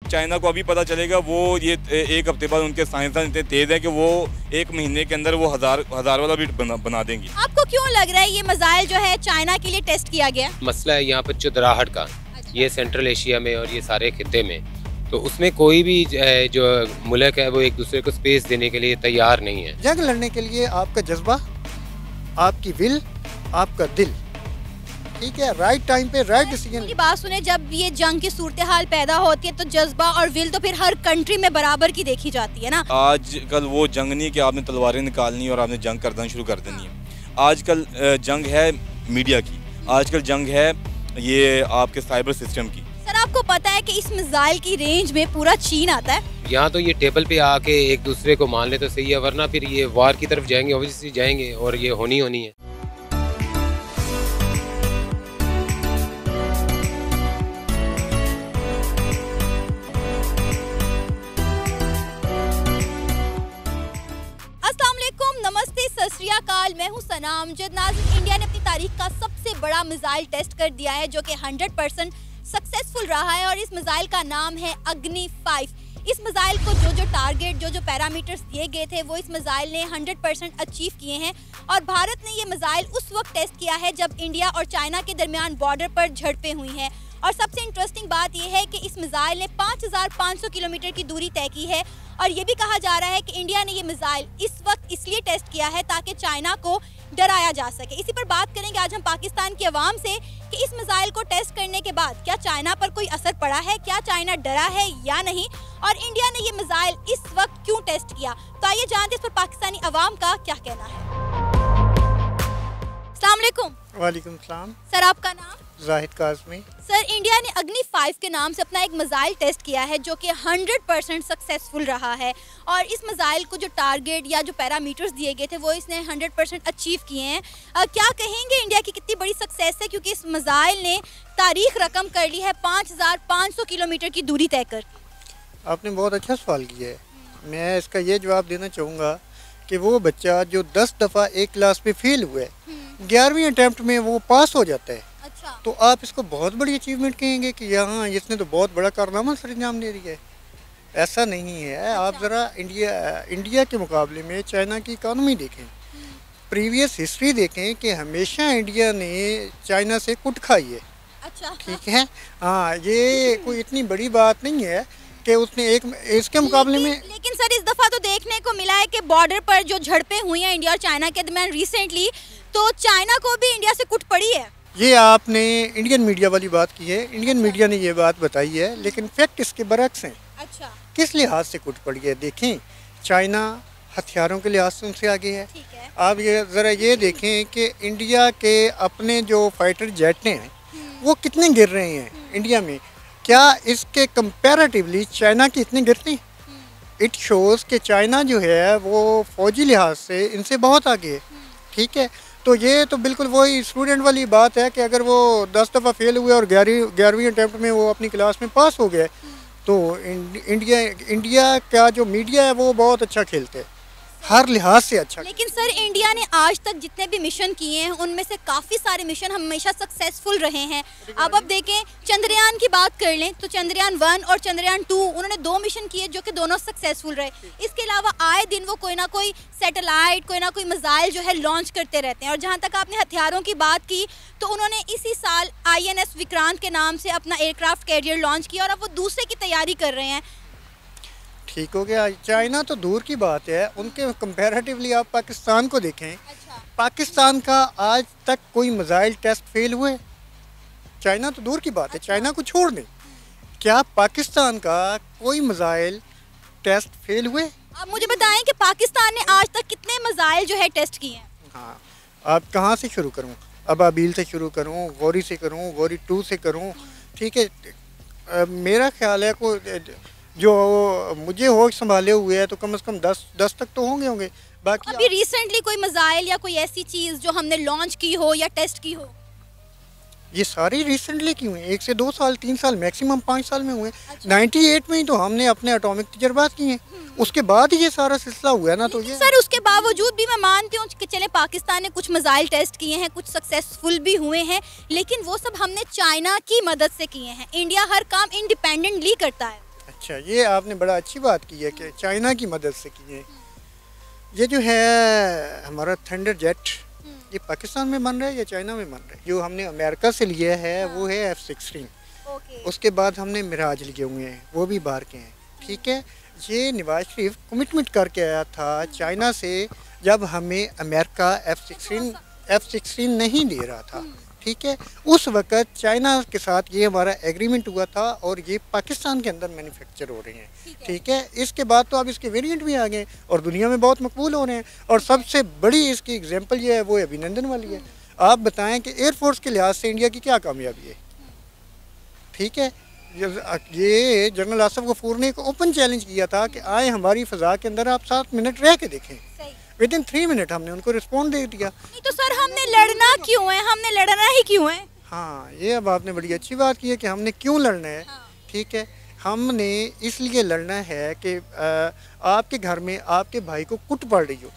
China को अभी पता चलेगा, वो ये एक हफ्ते बाद उनके साइंसदान इतने तेज हैं कि वो एक महीने के अंदर वो हजार वाला भी बना देंगी। आपको क्यों लग रहा है ये मिसाइल जो है चाइना के लिए टेस्ट किया गया? मसला है यहाँ पर चुदराहट का। ये सेंट्रल एशिया में और ये सारे खिते में, तो उसमें कोई भी जो मुल्क है वो एक दूसरे को स्पेस देने के लिए तैयार नहीं है। जंग लड़ने के लिए आपका जज्बा, आपकी विल, आपका दिल, ठीक है, राइट टाइम पे राइट डिसीजन। की बात सुने, जब ये जंग की सूरत हाल पैदा होती है तो जज्बा और विल तो फिर हर कंट्री में बराबर की देखी जाती है ना। आजकल वो जंग नहीं कि आपने तलवारें निकालनी और आपने जंग करना शुरू कर देनी है। आजकल जंग है मीडिया की, आजकल जंग है ये आपके साइबर सिस्टम की। सर, आपको पता है कि इस मिसाइल की रेंज में पूरा चीन आता है? यहाँ तो ये टेबल पे आके एक दूसरे को मान ले तो सही है, वरना फिर ये वार की तरफ जाएंगे, ऑब्वियसली जाएंगे और ये होनी है। नमस्ते, सत श्री अकाल, मैं हूं सना अमजद। नाज़रीन, इंडिया ने अपनी तारीख का सबसे बड़ा मिसाइल टेस्ट कर दिया है जो कि 100% सक्सेसफुल रहा है और इस मिसाइल का नाम है अग्नि 5। इस मिसाइल को जो टारगेट, जो पैरामीटर्स दिए गए थे वो इस मिसाइल ने 100% अचीव किए हैं और भारत ने ये मिसाइल उस वक्त टेस्ट किया है जब इंडिया और चाइना के दरमियान बॉर्डर पर झड़पें हुई हैं। और सबसे इंटरेस्टिंग बात यह है कि इस मिसाइल ने 5500 किलोमीटर की दूरी तय की है और ये भी कहा जा रहा है कि इंडिया ने ये मिसाइल इस वक्त इसलिए टेस्ट किया है ताकि चाइना को डराया जा सके। इसी पर बात करेंगे आज हम पाकिस्तान की आवाम से कि इस मिसाइल को टेस्ट करने के बाद क्या चाइना पर कोई असर पड़ा है, क्या चाइना डरा है या नहीं, और इंडिया ने ये मिसाइल इस वक्त क्यों टेस्ट किया। तो आइए जानते इस पर पाकिस्तानी आवाम का क्या कहना है। अस्सलाम वालेकुम। वालेकुम सलाम। सर, आपका नाम? जाहिद काज़मी। सर, इंडिया ने अग्नि 5 के नाम से अपना एक मिसाइल टेस्ट किया है जो कि 100% सक्सेसफुल रहा है और इस मिसाइल को जो टारगेट या जो पैरामीटर्स दिए गए थे वो इसने 100% अचीव किए हैं। क्या कहेंगे इंडिया की कितनी बड़ी सक्सेस है, क्योंकि इस मिसाइल ने तारीख रकम कर ली है 5500 किलोमीटर की दूरी तय कर। आपने बहुत अच्छा सवाल किया है। मैं इसका ये जवाब देना चाहूँगा कि वो बच्चा जो 10 दफ़ा एक क्लास में फेल हुए 11वीं अटैम्प्ट में वो पास हो जाता है। अच्छा। तो आप इसको बहुत बड़ी अचीवमेंट कहेंगे कि यहाँ इसने तो बहुत बड़ा कारनामा सर अंजाम दे दिया है। ऐसा नहीं है। अच्छा। आप ज़रा इंडिया के मुकाबले में चाइना की इकानमी देखें, प्रीवियस हिस्ट्री देखें कि हमेशा इंडिया ने चाइना से कुट खाई है। अच्छा। ठीक है, हाँ, ये कोई इतनी बड़ी बात नहीं है कि उसने एक इसके मुकाबले में। लेकिन सर, इस दफ़ा तो देखने को मिला है कि बॉर्डर पर जो झड़पें हुई हैं इंडिया और चाइना के दरमियान रिसेंटली, तो चाइना को भी इंडिया से कुट पड़ी है। ये आपने इंडियन मीडिया वाली बात की है, इंडियन मीडिया ने ये बात बताई है, लेकिन फैक्ट इसके बरक्स हैं। अच्छा। किस लिहाज से कुट पड़ी है देखें, चाइना हथियारों के लिहाज से उनसे आगे है। ठीक है। आप ये ज़रा ये देखें कि इंडिया के अपने जो फाइटर जेट हैं वो कितने गिर रहे हैं इंडिया में, क्या इसके कंपैरेटिवली चाइना के इतने गिरते हैं? इट शोज़ कि चाइना जो है वो फौजी लिहाज से इनसे बहुत आगे है। ठीक है, तो ये तो बिल्कुल वही स्टूडेंट वाली बात है कि अगर वो 10 दफ़ा फेल हुए और 11वीं अटैम्प्ट में वो अपनी क्लास में पास हो गए, तो इंडिया का जो मीडिया है वो बहुत अच्छा खेलते हैं, हर लिहाज से अच्छा। लेकिन सर, इंडिया ने आज तक जितने भी मिशन किए हैं उनमें से काफ़ी सारे मिशन हमेशा सक्सेसफुल रहे हैं। अब देखें, चंद्रयान की बात कर लें तो चंद्रयान 1 और चंद्रयान 2 उन्होंने 2 मिशन किए जो कि दोनों सक्सेसफुल रहे। इसके अलावा आए दिन वो कोई ना कोई सैटेलाइट, कोई ना कोई मिसाइल जो है लॉन्च करते रहते हैं। और जहाँ तक आपने हथियारों की बात की तो उन्होंने इसी साल INS विक्रांत के नाम से अपना एयरक्राफ्ट कैरियर लॉन्च किया और अब वो दूसरे की तैयारी कर रहे हैं। ठीक हो गया, चाइना तो दूर की बात है, उनके कंपैरेटिवली आप पाकिस्तान को देखें। अच्छा। पाकिस्तान का आज तक कोई मिसाइल टेस्ट फेल हुए? चाइना तो दूर की बात है। अच्छा। चाइना को छोड़ दें, क्या पाकिस्तान का कोई मिसाइल टेस्ट फेल हुए? आप मुझे बताएं कि पाकिस्तान ने आज तक कितने मिसाइल जो है टेस्ट किए हैं? हाँ, आप कहाँ से शुरू करूँ? अबाबील से शुरू करूँ, गौरी से करूँ, गौरी 2 से करूँ? ठीक है, मेरा ख्याल है को जो मुझे होश संभाले हुए है तो कम से कम 10 तक तो होंगे। बाकी अभी रिसेंटली कोई मिसाइल या कोई ऐसी चीज़ जो हमने लॉन्च की हो या टेस्ट की हो? ये सारी रिसेंटली की हुई, 1 से 2 साल 3 साल मैक्सिमम 5 साल में हुए। 98 में ही तो हमने अपने एटॉमिक तजर्बात किए हैं, उसके बाद ही ये सारा सिलसिला हुआ है ना। तो ये सर, उसके बावजूद भी मैं मानती हूँ कि चले पाकिस्तान ने कुछ मिसाइल टेस्ट किए हैं, कुछ सक्सेसफुल भी हुए हैं, लेकिन वो सब हमने चाइना की मदद से किए हैं। इंडिया हर काम इंडिपेंडेंटली करता है। अच्छा, ये आपने बड़ा अच्छी बात की है कि चाइना की मदद से की है। ये जो है हमारा थंडर जेट, ये पाकिस्तान में बन रहा है या चाइना में बन रहा है? जो हमने अमेरिका से लिया है वो है F-16। उसके बाद हमने मिराज लिए हुए हैं, वो भी बाहर के हैं। ठीक है, ये नवाज शरीफ कमिटमेंट करके आया था चाइना से जब हमें अमेरिका F-16 नहीं दे रहा था। ठीक है, उस वक़्त चाइना के साथ ये हमारा एग्रीमेंट हुआ था और ये पाकिस्तान के अंदर मैन्युफैक्चर हो रहे हैं। ठीक है, इसके बाद तो अब इसके वेरिएंट भी आ गए और दुनिया में बहुत मकबूल हो रहे हैं। और सबसे बड़ी इसकी एग्जांपल ये है, वो अभिनंदन वाली है। आप बताएं कि एयरफोर्स के लिहाज से इंडिया की क्या कामयाबी है? ठीक है, ये जनरल आसिफ गफूर ने एक ओपन चैलेंज किया था कि आए हमारी फ़ज़ा के अंदर आप 7 मिनट रह के देखें। विद इन 3 मिनट हमने उनको रिस्पॉन्ड दे दिया। नहीं तो सर हमने लड़ना क्यों है, हमने लड़ना ही क्यों है? हाँ, ये अब आपने बड़ी अच्छी बात की है कि हमने क्यों लड़ना है। ठीक है, हमने इसलिए लड़ना है कि आपके घर में आपके भाई को कुट पड़ रही हो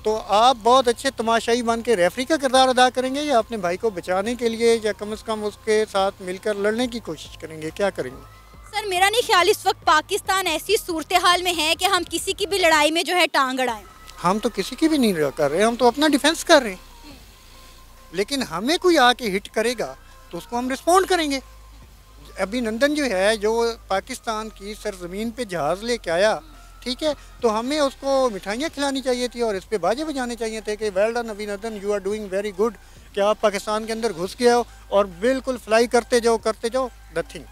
तो आप बहुत अच्छे तमाशाई बन के रेफरी का किरदार अदा करेंगे या अपने भाई को बचाने के लिए या कम से कम उसके साथ मिलकर लड़ने की कोशिश करेंगे? क्या करेंगे? सर मेरा नहीं ख्याल इस वक्त पाकिस्तान ऐसी सूरत हाल में है कि हम किसी की भी लड़ाई में जो है टांग अड़ाएं। हम तो किसी की भी नहीं कर रहे, हम तो अपना डिफेंस कर रहे हैं। लेकिन हमें कोई आके हिट करेगा तो उसको हम रिस्पॉन्ड करेंगे। अभिनंदन जो है, जो पाकिस्तान की सरजमीन पे जहाज़ लेके आया, ठीक है, तो हमें उसको मिठाइयाँ खिलानी चाहिए थी और इस पे बाजे बजाने चाहिए थे कि well done Abhinandan, you are doing very good, कि आप पाकिस्तान के अंदर घुस गए हो और बिल्कुल फ्लाई करते जाओ नथिंग।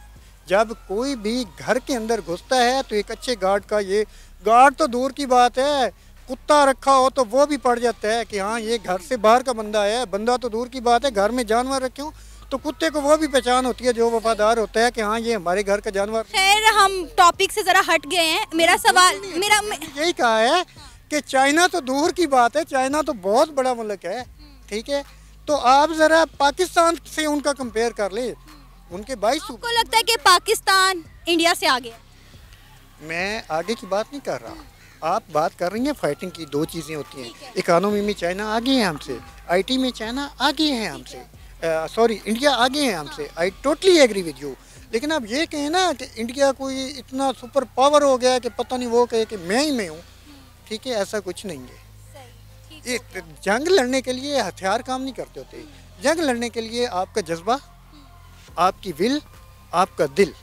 जब कोई भी घर के अंदर घुसता है तो एक अच्छे गार्ड का, ये गार्ड तो दूर की बात है, कुत्ता रखा हो तो वो भी पड़ जाता है कि हाँ ये घर से बाहर का बंदा है। बंदा तो दूर की बात है, घर में जानवर रखे हो तो कुत्ते को वो भी पहचान होती है जो वफादार होता है कि हाँ ये हमारे घर का जानवर। खैर हम टॉपिक से जरा हट गए हैं। मेरा सवाल यही कहा है कि चाइना तो दूर की बात है, चाइना तो बहुत बड़ा मुल्क है। ठीक है, तो आप जरा पाकिस्तान से उनका कंपेयर कर ले, उनके 22। आपको लगता है कि पाकिस्तान इंडिया से आगे? मैं आगे की बात नहीं कर रहा, आप बात कर रही हैं फाइटिंग की। दो चीज़ें होती हैं, इकोनॉमी में चाइना आगे है हमसे, आईटी में चाइना आगे है हमसे, सॉरी इंडिया आगे है हमसे। I totally agree with you. लेकिन आप ये कहें ना कि इंडिया कोई इतना सुपर पावर हो गया कि पता नहीं, वो कहे कि मैं ही मैं हूँ। ठीक है, ऐसा कुछ नहीं है। ये जंग लड़ने के लिए हथियार काम नहीं करते होते। जंग लड़ने के लिए आपका जज्बा, आपकी विल, आपका दिल,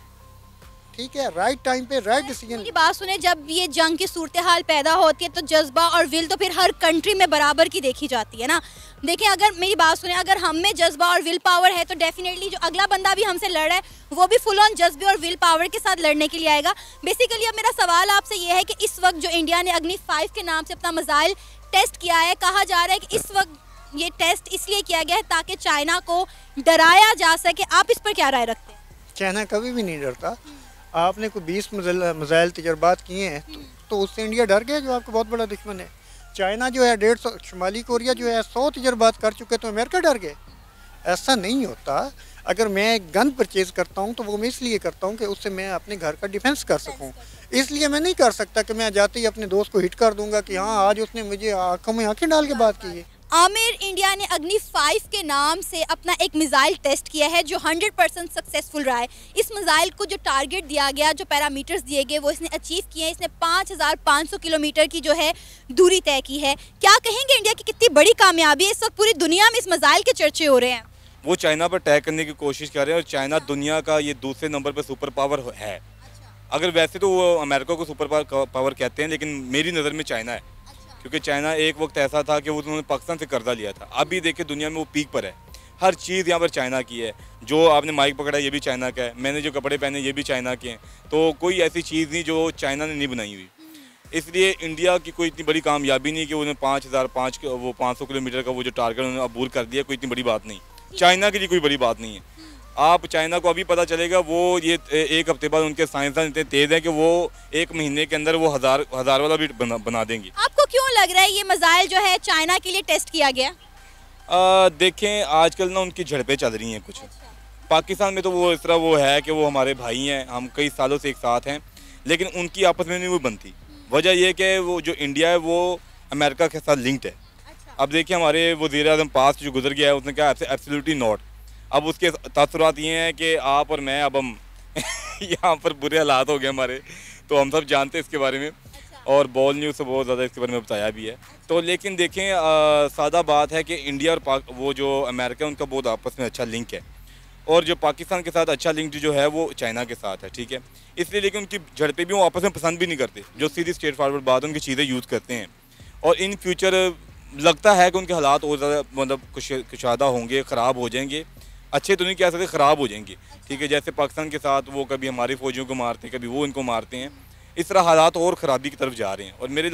ठीक है, राइट टाइम पे राइट डिसीजन की बात सुने। जब ये जंग की सूरत हाल पैदा होती है तो जज्बा और विल तो फिर हर कंट्री में बराबर की देखी जाती है ना। देखिए, अगर मेरी बात सुने, अगर हम में जज्बा और विल पावर है तो डेफिनेटली जो अगला बंदा भी हमसे लड़ रहा है वो भी फुल ऑन जज्बे और विल पावर के साथ लड़ने के लिए आएगा। बेसिकली अब मेरा सवाल आपसे ये है कि इस वक्त जो इंडिया ने अग्नि 5 के नाम से अपना मिसाइल टेस्ट किया है, कहा जा रहा है कि इस वक्त ये टेस्ट इसलिए किया गया है ताकि चाइना को डराया जा सके। आप इस पर क्या राय रखते हैं? चाइना कभी भी नहीं डरता। आपने कोई 20 मिसाइल तजर्बात किए हैं तो उससे इंडिया डर गया जो आपका बहुत बड़ा दुश्मन है। चाइना जो है 150, शुमाली कोरिया जो है 100 तजर्बात कर चुके तो अमेरिका डर गए। ऐसा नहीं होता। अगर मैं गन परचेज़ करता हूँ तो वो मैं इसलिए करता हूँ कि उससे मैं अपने घर का डिफेंस कर सकूँ। इसलिए मैं नहीं कर सकता कि मैं जाते ही अपने दोस्त को हिट कर दूंगा कि हाँ आज उसने मुझे आंखों में आंखें डाल के बात की है। आमिर, इंडिया ने अग्नि 5 के नाम से अपना एक मिसाइल टेस्ट किया है जो 100% सक्सेसफुल रहा है। इस मिसाइल को जो टारगेट दिया गया, जो पैरामीटर्स दिए गए, वो इसने अचीव किए हैं। इसने 5500 किलोमीटर की जो है दूरी तय की है। क्या कहेंगे इंडिया की कितनी बड़ी कामयाबी है? इस वक्त पूरी दुनिया में इस मिसाइल के चर्चे हो रहे हैं। वो चाइना पर अटैक करने की कोशिश कर रहे हैं और चाइना दुनिया का ये दूसरे नंबर पर सुपर पावर है। अगर वैसे तो वो अमेरिका को सुपर पावर कहते हैं, लेकिन मेरी नज़र में चाइना है, क्योंकि चाइना एक वक्त ऐसा था कि वो उन्होंने पाकिस्तान से कर्जा लिया था। अभी देखिए दुनिया में वो पीक पर है। हर चीज़ यहाँ पर चाइना की है। जो आपने माइक पकड़ा ये भी चाइना का है, मैंने जो कपड़े पहने ये भी चाइना के हैं। तो कोई ऐसी चीज़ नहीं जो चाइना ने नहीं बनाई हुई। इसलिए इंडिया की कोई इतनी बड़ी कामयाबी नहीं कि उन्होंने 500 किलोमीटर का वो जो टारगेट उन्होंने अबूर कर दिया, कोई इतनी बड़ी बात नहीं। चाइना के लिए कोई बड़ी बात नहीं है। आप चाइना को अभी पता चलेगा, वो ये एक हफ्ते बाद उनके साइंसदान इतने तेज़ हैं कि वो 1 महीने के अंदर वो हज़ार वाला भी बना देंगे। आपको क्यों लग रहा है ये मिसाइल जो है चाइना के लिए टेस्ट किया गया? देखें आजकल ना उनकी झड़पें चल रही हैं कुछ। पाकिस्तान में तो वो इस तरह वो है कि वो हमारे भाई हैं, हम कई सालों से एक साथ हैं, लेकिन उनकी आपस में नहीं वो बनती। वजह यह कि वो जो इंडिया है वो अमेरिका के साथ लिंक्ड है। अब देखिए हमारे वज़ीर-ए-आज़म पास जो गुजर गया है उसने कहा एब्सोल्युटली नॉट। अब उसके तासुरात ये हैं कि आप और मैं अब हम यहाँ पर बुरे हालात हो गए हमारे, तो हम सब जानते हैं इसके बारे में, और बॉल न्यूज़ से बहुत ज़्यादा इसके बारे में बताया भी है। तो लेकिन देखें, सादा बात है कि इंडिया और वो जो अमेरिका उनका बहुत आपस में अच्छा लिंक है, और जो पाकिस्तान के साथ अच्छा लिंक जो है वो चाइना के साथ है, ठीक है। इसलिए लेकिन उनकी झड़पें भी वो आपस में पसंद भी नहीं करते, जो सीधी स्ट्रेट फॉरवर्ड बात उनकी चीज़ें यूज़ करते हैं। और इन फ्यूचर लगता है कि उनके हालात और ज़्यादा मतलब कुशादा होंगे, ख़राब हो जाएंगे, अच्छे तो नहीं कह सकते, ख़राब हो जाएंगे, ठीक है। जैसे पाकिस्तान के साथ वो कभी हमारी फ़ौजियों को मारते हैं, कभी वो इनको मारते हैं, इस तरह हालात और ख़राबी की तरफ जा रहे हैं, और मुझे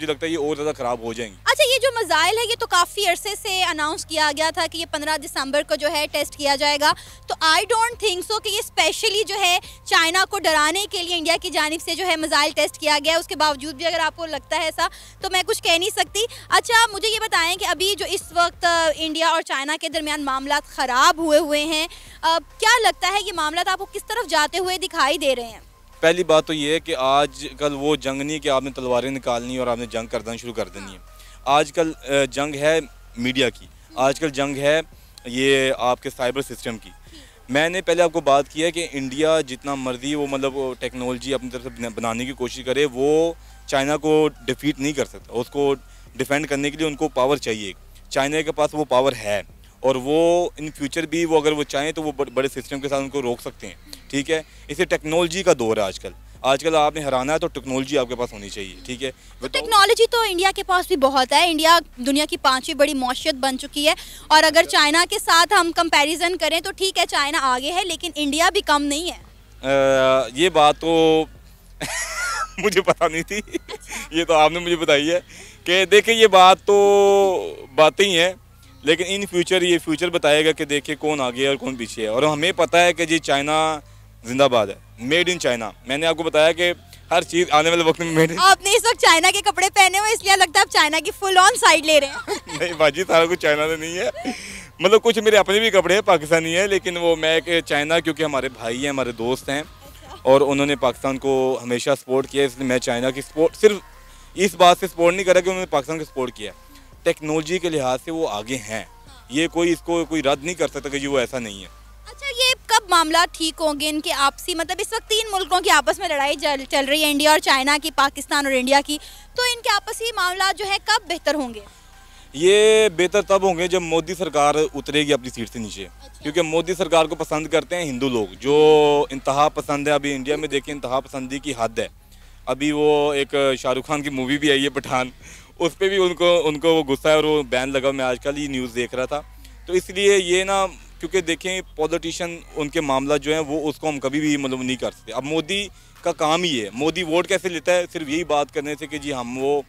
लगता है ये और ज़्यादा ख़राब हो जाएंगे। अच्छा, ये जो मिसाइल है ये तो काफ़ी अरसे से अनाउंस किया गया था कि ये 15 दिसंबर को जो है टेस्ट किया जाएगा, तो आई डोंट थिंक सो कि ये स्पेशली जो है चाइना को डराने के लिए इंडिया की जानिब से जो है मिसाइल टेस्ट किया गया है। उसके बावजूद भी अगर आपको लगता है ऐसा तो मैं कुछ कह नहीं सकती। अच्छा, मुझे ये बताएं कि अभी जो इस वक्त इंडिया और चाइना के दरमियान मामला ख़राब हुए हैं, क्या लगता है ये मामला आपको किस तरफ जाते हुए दिखाई दे रहे हैं? पहली बात तो ये है कि आजकल वो जंग नहीं कि आपने तलवारें निकालनी और आपने जंग करना शुरू कर देनी है। आजकल जंग है मीडिया की, आजकल जंग है ये आपके साइबर सिस्टम की। मैंने पहले आपको बात की है कि इंडिया जितना मर्जी वो मतलब टेक्नोलॉजी अपनी तरफ से बनाने की कोशिश करे, वो चाइना को डिफीट नहीं कर सकता। उसको डिफेंड करने के लिए उनको पावर चाहिए, चाइना के पास वो पावर है, और वो इन फ्यूचर भी वो अगर वो चाहें तो वो बड़े सिस्टम के साथ उनको रोक सकते हैं, ठीक है। इसे टेक्नोलॉजी का दौर है आजकल आपने हराना है तो टेक्नोलॉजी आपके पास होनी चाहिए, ठीक है। तो टेक्नोलॉजी तो इंडिया के पास भी बहुत है, इंडिया दुनिया की 5वीं बड़ी मौशियत बन चुकी है, और अगर चाइना के साथ हम कंपैरिजन करें तो ठीक है चाइना आगे है, लेकिन इंडिया भी कम नहीं है। ये बात तो मुझे पता नहीं थी, ये तो आपने मुझे बताई है कि देखिए ये बात तो बातें ही हैं, लेकिन इन फ्यूचर ये फ्यूचर बताएगा कि देखिए कौन आगे है और कौन पीछे है। और हमें पता है कि जी चाइना जिंदाबाद है, मेड इन चाइना। मैंने आपको बताया कि हर चीज़ आने वाले वक्त में मेड इन। आपने इस वक्त चाइना के कपड़े पहने हुए इसलिए लगता है आप चाइना की फुल ऑन साइड ले रहे हैं। नहीं बाजी, सारा कुछ चाइना से नहीं है, मतलब कुछ मेरे अपने भी कपड़े हैं पाकिस्तानी है, लेकिन वो मैं कि चाइना क्योंकि हमारे भाई हैं, हमारे दोस्त हैं, और उन्होंने पाकिस्तान को हमेशा सपोर्ट किया, इसलिए मैं चाइना की सपोर्ट सिर्फ इस बात से सपोर्ट नहीं करा कि उन्होंने पाकिस्तान को सपोर्ट किया, टेक्नोलॉजी के लिहाज से वो आगे हैं। ये कोई इसको कोई रद्द नहीं कर सकता कि जी वो ऐसा नहीं है। अच्छा, ये कब मामला ठीक होंगे इनके आपसी, मतलब इस वक्त 3 मुल्कों की आपस में लड़ाई चल रही है, इंडिया और चाइना की, पाकिस्तान और इंडिया की, तो इनके आपसी मामला जो है कब बेहतर होंगे? ये बेहतर तब होंगे जब मोदी सरकार उतरेगी अपनी सीट से नीचे। अच्छा। क्योंकि मोदी सरकार को पसंद करते हैं हिंदू लोग, जो इंतहा पसंद है। अभी इंडिया में देखिए इंतहा पसंदी की हद है। अभी वो एक शाहरुख खान की मूवी भी आई है पठान, उस पर भी उनको वो गुस्सा है और वो बैन लगा। मैं आजकल ये न्यूज़ देख रहा था, तो इसलिए ये ना, क्योंकि देखें पॉलिटिशियन उनके मामला जो है वो उसको हम कभी भी मतलब नहीं कर सकते। अब मोदी का काम ही है, मोदी वोट कैसे लेता है, सिर्फ यही बात करने से कि जी हम वो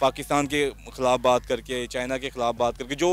पाकिस्तान के ख़िलाफ़ बात करके, चाइना के ख़िलाफ़ बात करके, जो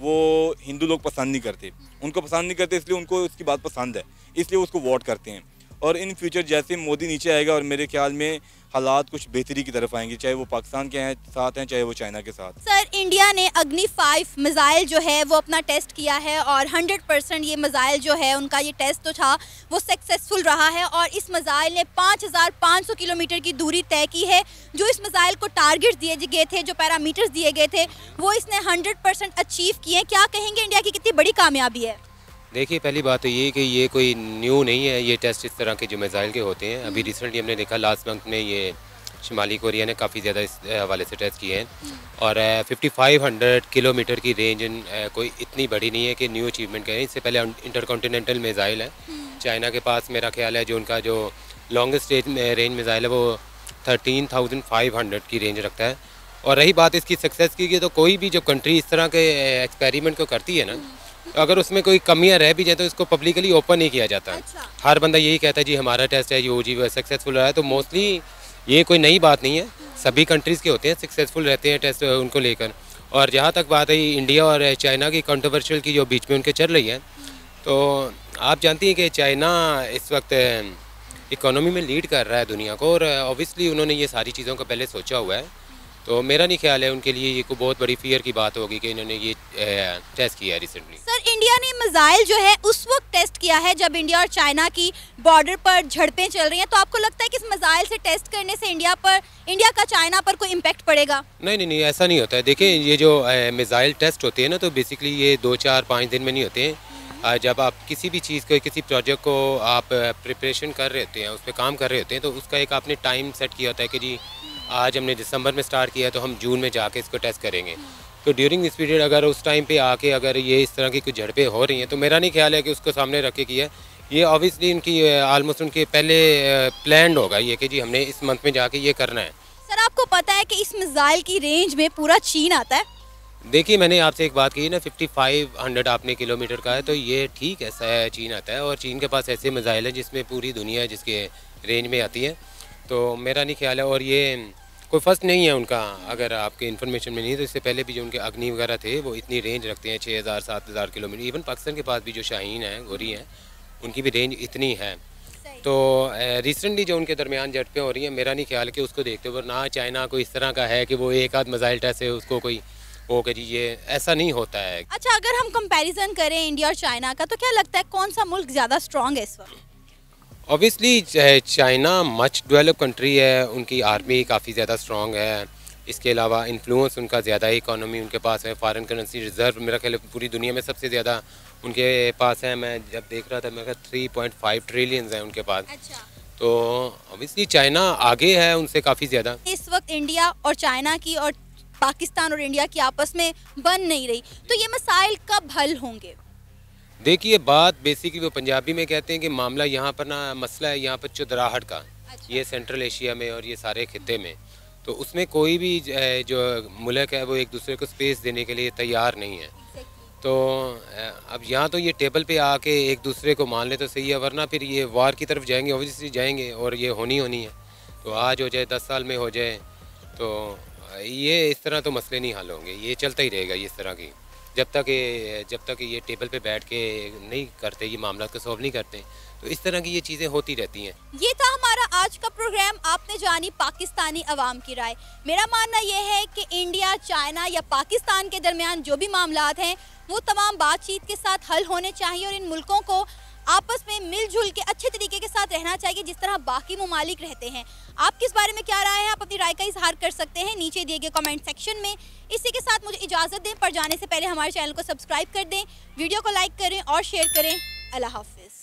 वो हिंदू लोग पसंद नहीं करते, उनको पसंद नहीं करते, इसलिए उनको उसकी बात पसंद है, इसलिए उसको वोट करते हैं। और इन फ्यूचर जैसे मोदी नीचे आएगा और मेरे ख्याल में हालात कुछ बेहतरी की तरफ आएंगे, चाहे वो पाकिस्तान के साथ हैं चाहे वो चाइना के साथ। सर, इंडिया ने अग्नि 5 मिसाइल जो है वो अपना टेस्ट किया है, और 100% ये मिसाइल जो है उनका ये टेस्ट तो था वो सक्सेसफुल रहा है, और इस मिसाइल ने 5500 किलोमीटर की दूरी तय की है। जो इस मिसाइल को टारगेट दिए गए थे, जो पैरामीटर्स दिए गए थे, वो इसने 100% अचीव किए। क्या कहेंगे इंडिया की कितनी बड़ी कामयाबी है? देखिए, पहली बात तो ये कि ये कोई न्यू नहीं है, ये टेस्ट इस तरह के जो मिसाइल के होते हैं। अभी रिसेंटली हमने देखा लास्ट मंथ में ये शुमाली कोरिया ने काफ़ी ज़्यादा इस हवाले से टेस्ट किए हैं, और 5500 किलोमीटर की रेंज कोई इतनी बड़ी नहीं है कि न्यू अचीवमेंट करें। इससे पहले इंटरकॉन्टिनेंटल मिसाइल है चाइना के पास, मेरा ख्याल है जो उनका जो लॉन्गेस्ट रेंज मिसाइल है वो 13,500 की रेंज रखता है। और रही बात इसकी सक्सेस की, तो कोई भी जो कंट्री इस तरह के एक्सपेरिमेंट को करती है ना, अगर उसमें कोई कमियां रह भी जाए तो इसको पब्लिकली ओपन नहीं किया जाता। अच्छा। हर बंदा यही कहता है जी हमारा टेस्ट है ये जी सक्सेसफुल रहा है, तो मोस्टली ये कोई नई बात नहीं है, सभी कंट्रीज़ के होते हैं, सक्सेसफुल रहते हैं टेस्ट उनको लेकर। और जहाँ तक बात है इंडिया और चाइना की कंट्रोवर्शियल की जो बीच में उनके चल रही है, तो आप जानती हैं कि चाइना इस वक्त इकोनॉमी में लीड कर रहा है दुनिया को, और ऑब्वियसली उन्होंने ये सारी चीज़ों को पहले सोचा हुआ है। तो मेरा नहीं ख्याल है उनके लिए ये कोई बहुत बड़ी फियर की बात होगी कि इन्होंने ये टेस्ट किया है रिसेंटली। सर, इंडिया ने मिसाइल जो है उस वक्त टेस्ट किया है जब इंडिया और चाइना की बॉर्डर पर झड़पें चल रही हैं, तो आपको लगता है कि इस मिसाइल से टेस्ट करने से इंडिया का चाइना पर कोई इम्पैक्ट पड़ेगा? नहीं, ऐसा नहीं होता है। देखिए, ये जो मिसाइल टेस्ट होते हैं ना, तो बेसिकली ये 2, 4, 5 दिन में नहीं होते हैं। जब आप किसी भी चीज़ को, किसी प्रोजेक्ट को आप प्रिपरेशन कर रहे होते हैं, उस पर काम कर रहे होते हैं, तो उसका एक आपने टाइम सेट किया होता है कि जी आज हमने दिसंबर में स्टार्ट किया है तो हम जून में जाके इसको टेस्ट करेंगे। तो ड्यूरिंग दिस पीरियड अगर उस टाइम पे आके अगर ये इस तरह की कुछ झड़पें हो रही हैं तो मेरा नहीं ख्याल है कि उसको सामने रख के किया है। ये ऑब्वियसली इनकी ऑलमोस्ट उनके पहले प्लान्ड होगा ये कि जी हमने इस मंथ में जाके ये करना है। सर आपको पता है कि इस मिसाइल की रेंज में पूरा चीन आता है? देखिए मैंने आपसे एक बात कही ना, 5500 आपने किलोमीटर का है, तो ये ठीक ऐसा है, चीन आता है और चीन के पास ऐसे मिसाइल हैं जिसमें पूरी दुनिया जिसके रेंज में आती है। तो मेरा नहीं ख्याल है, और ये कोई फर्स्ट नहीं है उनका, अगर आपके इन्फॉर्मेशन में नहीं तो इससे पहले भी जो उनके अग्नि वगैरह थे वो इतनी रेंज रखते हैं 6000-7000 किलोमीटर। इवन पाकिस्तान के पास भी जो शाहीन है, गोरी हैं, उनकी भी रेंज इतनी है। तो रिसेंटली जो उनके दरमियान झड़पें हो रही हैं, मेरा नहीं ख्याल कि उसको देखते हुए ना चाइना को इस तरह का है कि वो एक आध मिसाइल टेस्ट है उसको कोई वो कि जी ये ऐसा नहीं होता है। अच्छा, अगर हम कंपैरिजन करें इंडिया और चाइना का तो क्या लगता है कौन सा मुल्क ज़्यादा स्ट्रॉन्ग है इस वक्त? Obviously China much develop country है, उनकी आर्मी काफ़ी ज़्यादा स्ट्रॉन्ग है, इसके अलावा इन्फ्लुएंस उनका ज़्यादा है, इकोनॉमी उनके पास है, फॉरेन करेंसी रिजर्व मेरा ख्याल पूरी दुनिया में सबसे ज़्यादा उनके पास है। मैं जब देख रहा था मेरा 3.5 ट्रिलियंस है उनके पास। अच्छा। तो ऑब्वियसली चाइना आगे है उनसे काफ़ी ज़्यादा। इस वक्त इंडिया और चाइना की और पाकिस्तान और इंडिया की आपस में बन नहीं रही, तो ये मसाइल कब हल होंगे? देखिए बात बेसिकली वो पंजाबी में कहते हैं कि मामला यहाँ पर ना, मसला है यहाँ पर चुदराहट का। अच्छा। ये सेंट्रल एशिया में और ये सारे खिते में, तो उसमें कोई भी जो मुल्क है वो एक दूसरे को स्पेस देने के लिए तैयार नहीं है। तो अब यहाँ तो ये टेबल पे आके एक दूसरे को मान ले तो सही है, वरना फिर ये वार की तरफ जाएंगे, ऑब्वियसली जाएंगे, और ये होनी है। तो आज हो जाए 10 साल में हो जाए, तो ये इस तरह तो मसले नहीं हल होंगे, ये चलता ही रहेगा इस तरह की, जब तक ये टेबल पे बैठ के नहीं करते, ये मामला को सॉल्व नहीं करते, तो इस तरह की ये चीज़ें होती रहती हैं। ये था हमारा आज का प्रोग्राम, आपने जानी पाकिस्तानी अवाम की राय। मेरा मानना यह है कि इंडिया, चाइना या पाकिस्तान के दरमियान जो भी मामलात हैं वो तमाम बातचीत के साथ हल होने चाहिए और इन मुल्कों को आपस में मिलजुल के अच्छे तरीके के साथ रहना चाहिए जिस तरह बाकी ममालिक रहते हैं। आप किस बारे में क्या राय है, आप अपनी राय का इजहार कर सकते हैं नीचे दिए गए कमेंट सेक्शन में। इसी के साथ मुझे इजाज़त दें, पर जाने से पहले हमारे चैनल को सब्सक्राइब कर दें, वीडियो को लाइक करें और शेयर करें। अल्लाह हाफिज़।